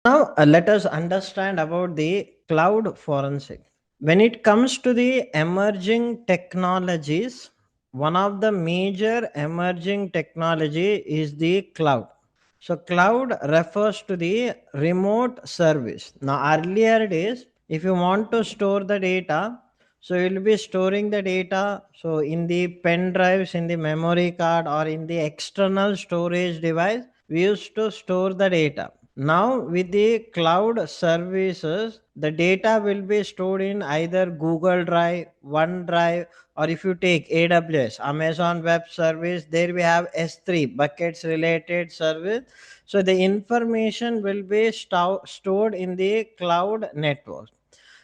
Now, let us understand about the cloud forensic. When it comes to the emerging technologies, one of the major emerging technology is the cloud. So, cloud refers to the remote service. Now, earlier days, if you want to store the data, so you'll be storing the data so in the pen drives, in the memory card, or in the external storage device. We used to store the data. Now, with the cloud services, the data will be stored in either Google Drive, OneDrive, or if you take AWS, Amazon Web Service, there we have S3, buckets related service. So, the information will be stored in the cloud network.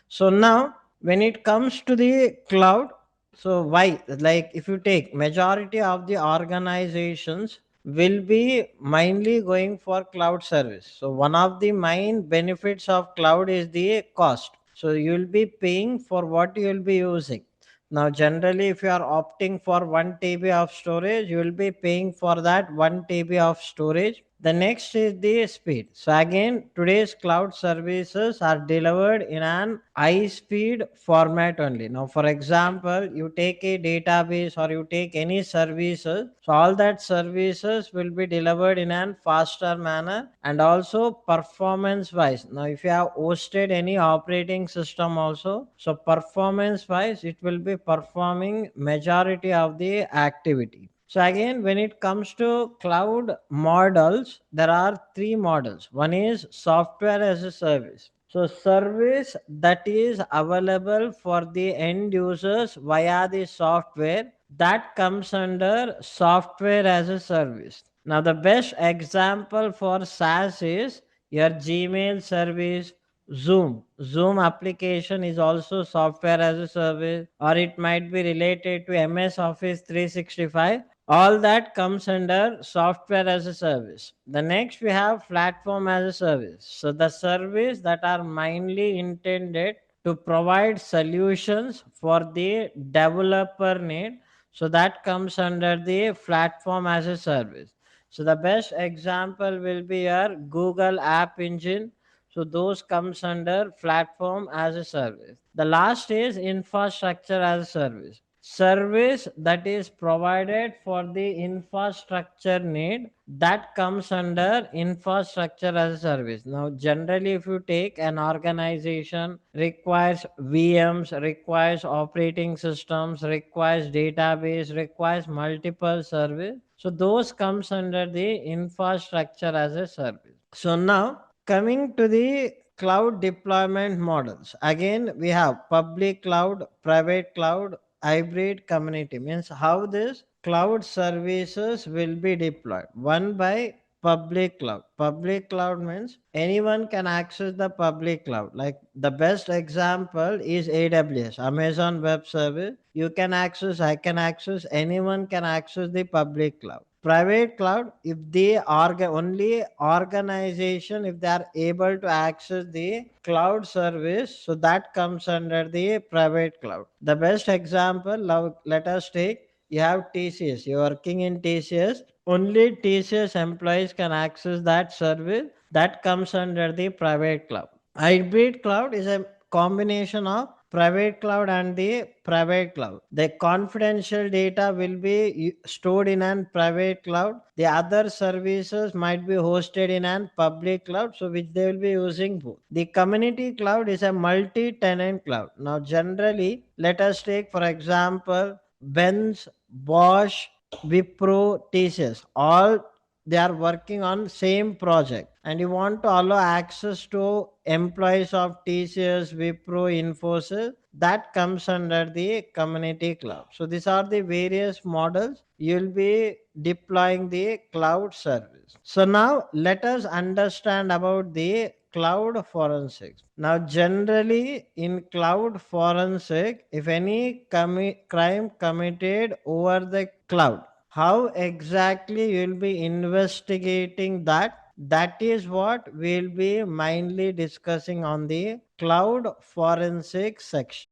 So, now when it comes to the cloud, so why? Like if you take majority of the organizations will be mainly going for cloud service. So one of the main benefits of cloud is the cost. So you will be paying for what you will be using. Now generally if you are opting for 1 TB of storage, you will be paying for that 1 TB of storage. The next is the speed. So again, today's cloud services are delivered in an high speed format only. Now, for example, you take a database or you take any services, so all that services will be delivered in an faster manner and also performance wise. Now, if you have hosted any operating system also, so performance wise, it will be performing majority of the activity. So again, when it comes to cloud models, there are three models. One is software as a service. So service that is available for the end users via the software, that comes under software as a service. Now the best example for SaaS is your Gmail service, Zoom application is also software as a service, or it might be related to MS Office 365. All that comes under software as a service. The next we have platform as a service. So the service that are mainly intended to provide solutions for the developer need, so that comes under the platform as a service. So the best example will be your Google app engine. So those comes under platform as a service. The last is infrastructure as a service that is provided for the infrastructure need, that comes under infrastructure as a service. Now generally if you take an organization requires VMs, requires operating systems, requires database, requires multiple service, so those comes under the infrastructure as a service. So now coming to the cloud deployment models, again we have public cloud, private cloud, hybrid, community. Means how this cloud services will be deployed. One by public cloud. Public cloud means anyone can access the public cloud. Like the best example is AWS, Amazon Web Service. You can access, I can access, anyone can access the public cloud. Private cloud, if they are only organization, if they are able to access the cloud service, so that comes under the private cloud. The best example, now let us take, you have TCS, you're working in TCS, only TCS employees can access that service, that comes under the private cloud. Hybrid cloud is a combination of private cloud and the private cloud. The confidential data will be stored in an private cloud. The other services might be hosted in an public cloud, so which they will be using both. The community cloud is a multi-tenant cloud. Now generally, let us take for example Benz, Bosch, Wipro, TCS, all they are working on same project, and you want to allow access to employees of TCS, Wipro, Infosys, that comes under the community cloud. So these are the various models you will be deploying the cloud service. So now let us understand about the cloud forensics. Now generally in cloud forensic, if any crime committed over the cloud, how exactly you will be investigating that, that is what we'll be mainly discussing on the cloud forensic section.